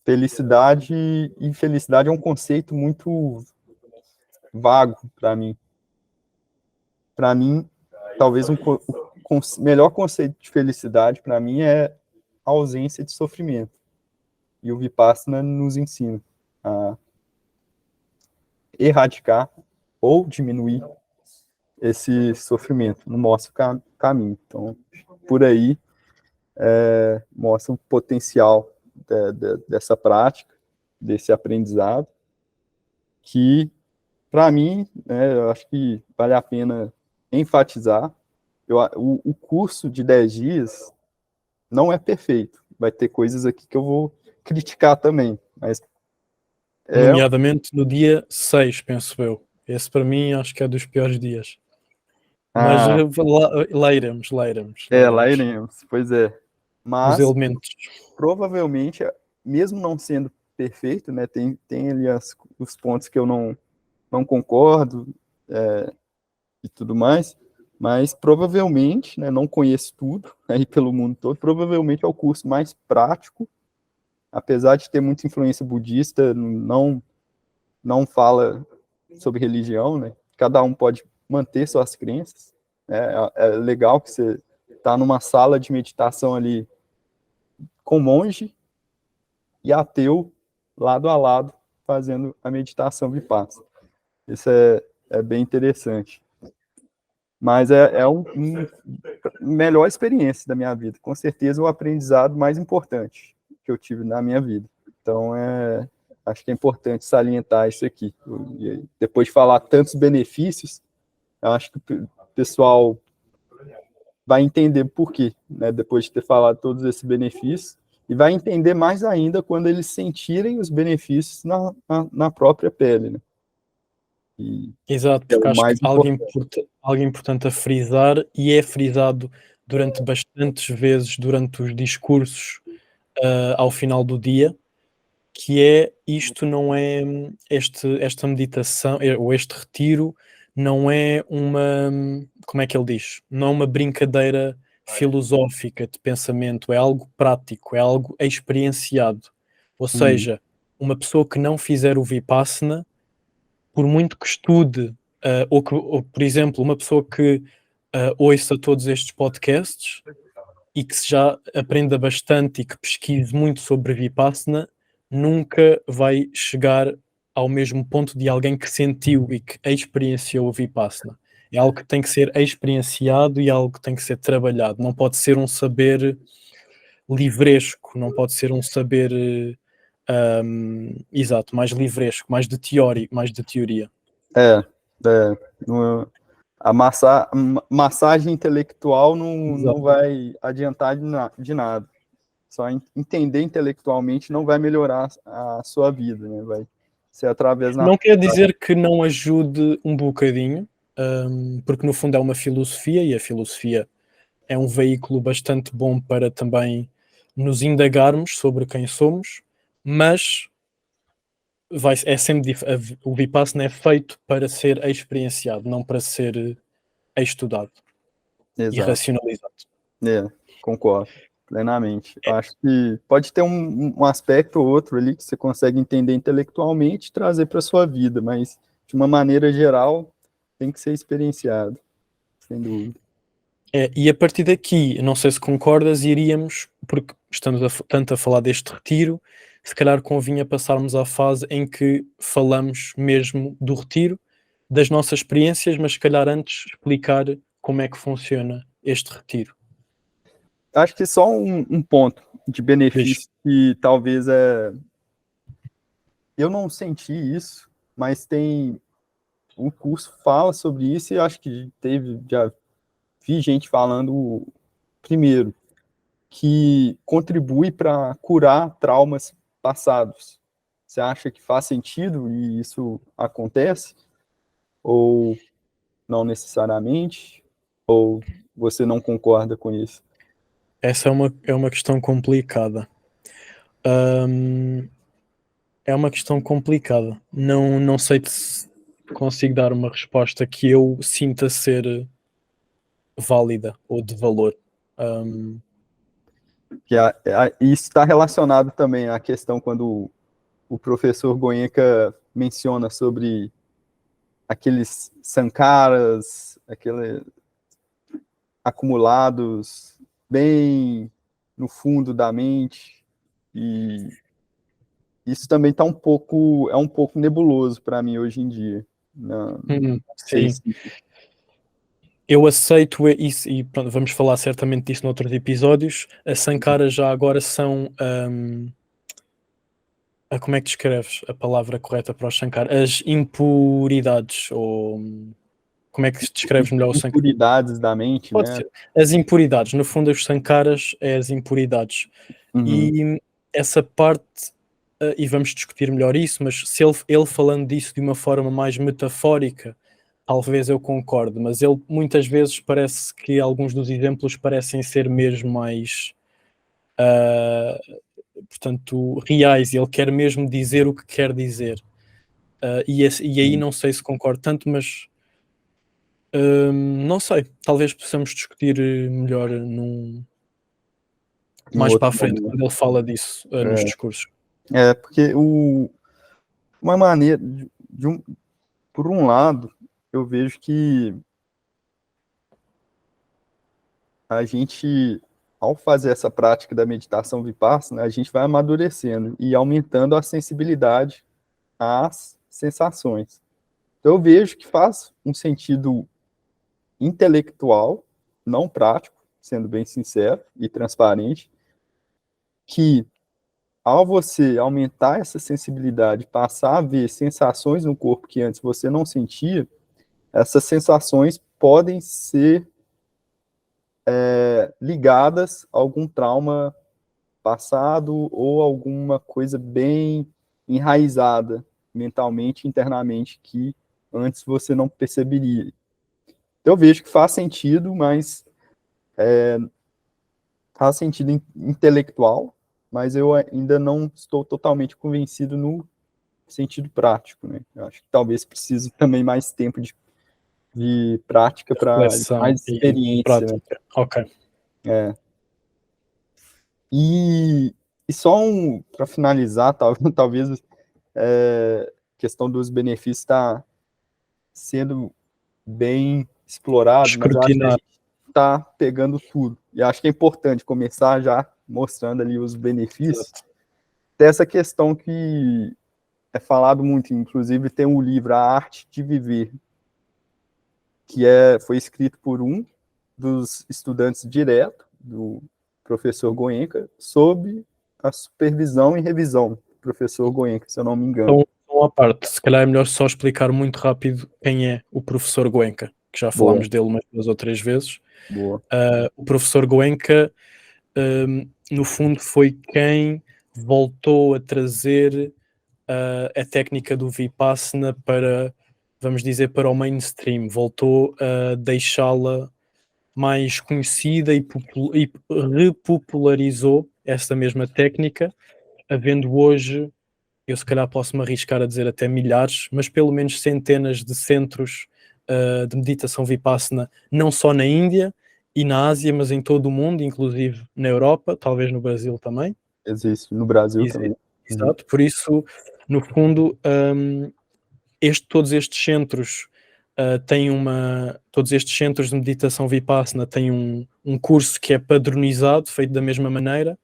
felicidade e infelicidade é um conceito muito vago para mim. Para mim, talvez o melhor conceito de felicidade para mim é a ausência de sofrimento. E o Vipassana nos ensina a erradicar ou diminuir esse sofrimento, não mostra o caminho. Então, por aí, mostra o potencial dessa prática, desse aprendizado, que, para mim, né, eu acho que vale a pena enfatizar. O curso de 10 dias não é perfeito. Vai ter coisas aqui que eu vou criticar também, mas é, Nomeadamente no dia 6, penso eu. Esse para mim acho que é dos piores dias. Mas ah, lá iremos, lá iremos, lá lá iremos. iremos, pois é. Os Mas elementos. provavelmente, mesmo não sendo perfeito, né, tem ali os pontos que eu não concordo, e tudo mais, mas provavelmente, né, não conheço tudo aí pelo mundo todo, provavelmente é o curso mais prático, apesar de ter muita influência budista, não fala sobre religião, né? Cada um pode manter suas crenças. É legal que você está numa sala de meditação ali com monge e ateu lado a lado fazendo a meditação vipassana. Isso é bem interessante. Mas é um melhor experiência da minha vida. Com certeza o aprendizado mais importante que eu tive na minha vida. Então, acho que é importante salientar isso aqui. E depois de falar tantos benefícios, eu acho que o pessoal vai entender por quê, né, depois de ter falado todos esses benefícios, e vai entender mais ainda quando eles sentirem os benefícios na própria pele, né? E Exato, é porque o acho que mais importante. algo importante a frisar, e é frisado durante bastantes vezes durante os discursos ao final do dia, que é isto não é esta meditação ou este retiro não é uma, como é que ele diz? Não é uma brincadeira filosófica de pensamento, é algo prático, é algo experienciado. Ou seja, uma pessoa que não fizer o Vipassana, por muito que estude, ou, por exemplo, uma pessoa que ouça todos estes podcasts e que já aprenda bastante e que pesquise muito sobre Vipassana, nunca vai chegar ao mesmo ponto de alguém que sentiu e que experienciou o Vipassana. É algo que tem que ser experienciado e algo que tem que ser trabalhado. Não pode ser um saber livresco, não pode ser um saber exato, mais livresco, mais de teoria. A massagem intelectual não Exato. vai adiantar de nada. Só entender intelectualmente não vai melhorar a sua vida, né? Vai ser através Não quer dizer que não ajude um bocadinho, porque no fundo é uma filosofia e a filosofia é um veículo bastante bom para também nos indagarmos sobre quem somos, mas é sempre o Vipassana é feito para ser experienciado, não para ser estudado e Exato. racionalizado. Concordo plenamente. Eu acho que pode ter um aspecto ou outro ali que você consegue entender intelectualmente e trazer para sua vida, mas de uma maneira geral tem que ser experienciado, sem dúvida. E a partir daqui, não sei se concordas, iríamos, porque estamos tanto a falar deste retiro, se calhar convinha passarmos à fase em que falamos mesmo do retiro, das nossas experiências, mas se calhar antes explicar como é que funciona este retiro. Acho que só um ponto de benefício que talvez eu não senti isso, mas o curso fala sobre isso e acho que já vi gente falando primeiro, que contribui para curar traumas passados. Você acha que faz sentido e isso acontece? Ou não necessariamente? Ou você não concorda com isso? Essa é uma questão complicada. É uma questão complicada. Não sei se consigo dar uma resposta que eu sinta ser válida ou de valor. Isso está relacionado também à questão quando o professor Goenka menciona sobre aqueles sankaras, aqueles acumulados bem no fundo da mente, e isso também é um pouco nebuloso para mim hoje em dia. Não sei Sim. se... Eu aceito isso e pronto, vamos falar certamente disso noutros episódios. As sankaras já agora são como é que descreves a palavra correta para os sankaras? As impuridades, ou como é que descreves melhor o sankara? impuridades da mente, Pode né? ser. As impuridades, no fundo, os sankaras é as impuridades. Uhum. E essa parte, e vamos discutir melhor isso, mas se ele falando disso de uma forma mais metafórica, talvez eu concorde, mas ele muitas vezes parece que alguns dos exemplos parecem ser mesmo mais, portanto, reais, e ele quer mesmo dizer o que quer dizer. E aí não sei se concordo tanto, mas não sei, talvez possamos discutir melhor Em mais para outro a frente, momento. quando ele fala disso nos discursos. Porque uma maneira, por um lado, eu vejo que a gente, ao fazer essa prática da meditação vipassana, a gente vai amadurecendo e aumentando a sensibilidade às sensações. Então, eu vejo que faz um sentido intelectual, não prático, sendo bem sincero e transparente, que ao você aumentar essa sensibilidade, passar a ver sensações no corpo que antes você não sentia, essas sensações podem ser ligadas a algum trauma passado ou alguma coisa bem enraizada mentalmente, internamente, que antes você não perceberia. Eu vejo que faz sentido, mas faz sentido intelectual, mas eu ainda não estou totalmente convencido no sentido prático, né? Eu acho que talvez precise também mais tempo de prática para Reflexão mais e experiência, né? prática. Ok. E só para finalizar, talvez questão dos benefícios está sendo bem explorado, mas eu acho que a Escrutinar. gente está pegando tudo. E acho que é importante começar já mostrando ali os benefícios. Exato. Tem essa questão que é falado muito, inclusive tem um livro, A Arte de Viver, que foi escrito por um dos estudantes direto, do professor Goenka, sob a supervisão e revisão do professor Goenka, se eu não me engano. Então, à parte, se calhar é melhor só explicar muito rápido quem é o professor Goenka, que já Boa, falámos dele umas 2 ou 3 vezes. boa. O professor Goenka, no fundo, foi quem voltou a trazer a técnica do Vipassana para, vamos dizer, para o mainstream, voltou a deixá-la mais conhecida e repopularizou essa mesma técnica, havendo hoje, eu se calhar posso-me arriscar a dizer até milhares, mas pelo menos centenas de centros de meditação Vipassana, não só na Índia e na Ásia, mas em todo o mundo, inclusive na Europa, talvez no Brasil também. Existe no Brasil também. Uhum. Exato, por isso, no fundo, todos estes centros todos estes centros de meditação Vipassana têm um curso que é padronizado, feito da mesma maneira,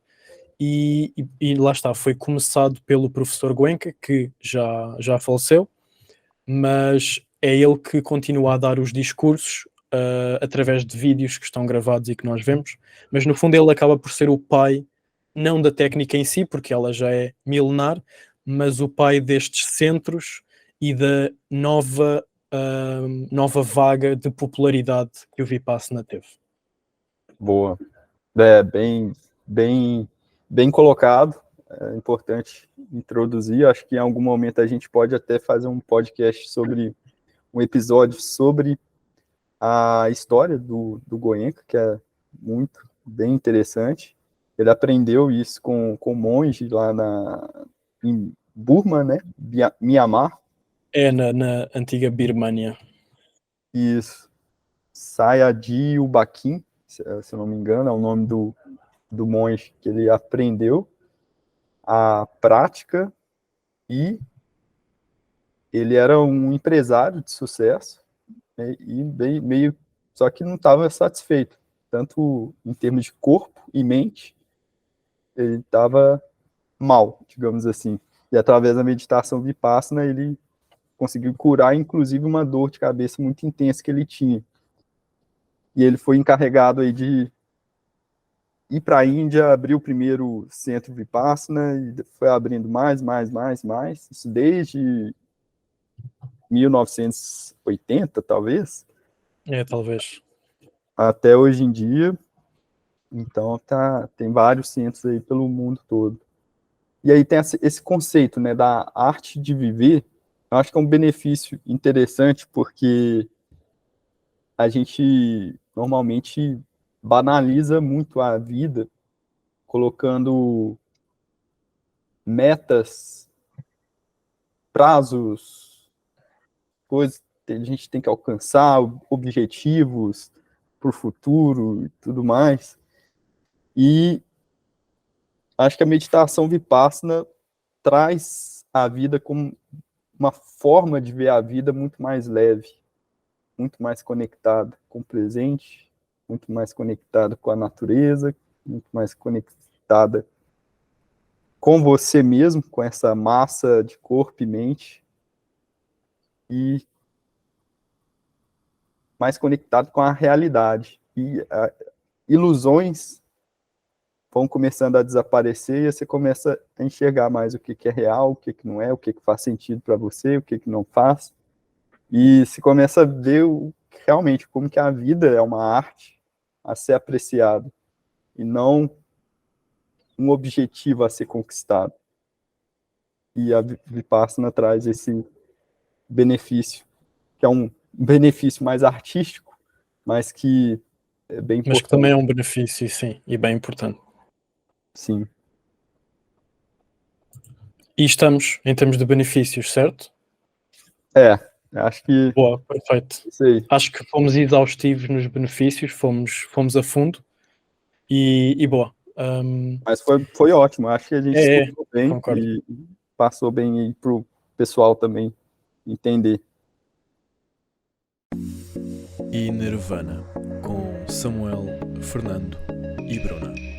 e lá está, foi começado pelo professor Goenka, que já faleceu, mas é ele que continua a dar os discursos através de vídeos que estão gravados e que nós vemos, mas no fundo ele acaba por ser o pai, não da técnica em si, porque ela já é milenar, mas o pai destes centros e da nova vaga de popularidade que o Vipassana teve. Boa. Bem colocado. É importante introduzir. Acho que em algum momento a gente pode até fazer um podcast um episódio sobre a história do Goenka, que é bem interessante. Ele aprendeu isso com monge lá em Burma, né? Mianmar. É na antiga Birmânia. Isso. Sayadaw Ubakin, se eu não me engano, é o nome do monge que ele aprendeu a prática, e ele era um empresário de sucesso, né, e meio só que não estava satisfeito, tanto em termos de corpo e mente, ele estava mal, digamos assim. E através da meditação Vipassana, ele conseguiu curar, inclusive, uma dor de cabeça muito intensa que ele tinha. E ele foi encarregado aí de ir para a Índia, abrir o primeiro centro Vipassana, e foi abrindo mais, isso desde 1980, talvez, É, talvez. até hoje em dia. Então, tem vários centros aí pelo mundo todo. E aí tem esse conceito, né, da arte de viver. Eu acho que é um benefício interessante, porque a gente normalmente banaliza muito a vida, colocando metas, prazos, coisas que a gente tem que alcançar, objetivos para o futuro e tudo mais. E acho que a meditação Vipassana traz a vida como uma forma de ver a vida muito mais leve, muito mais conectada com o presente, muito mais conectada com a natureza, muito mais conectada com você mesmo, com essa massa de corpo e mente, e mais conectado com a realidade. E ilusões vão começando a desaparecer, e você começa a enxergar mais o que é real, o que não é, o que faz sentido para você, o que não faz. E se começa a ver realmente como que a vida é uma arte, a ser apreciado e não um objetivo a ser conquistado. E a Vipassana traz esse benefício, que é um benefício mais artístico, mas que é bem importante. Mas que também é um benefício, sim, e bem importante. Sim. E estamos em termos de benefícios, certo? Acho que Boa, perfeito. isso aí. Acho que fomos exaustivos nos benefícios, fomos a fundo e boa. Mas foi ótimo, acho que a gente explicou bem concordo. e passou bem aí pro pessoal também entender. E Nirvana, com Samuel, Fernando e Bruna.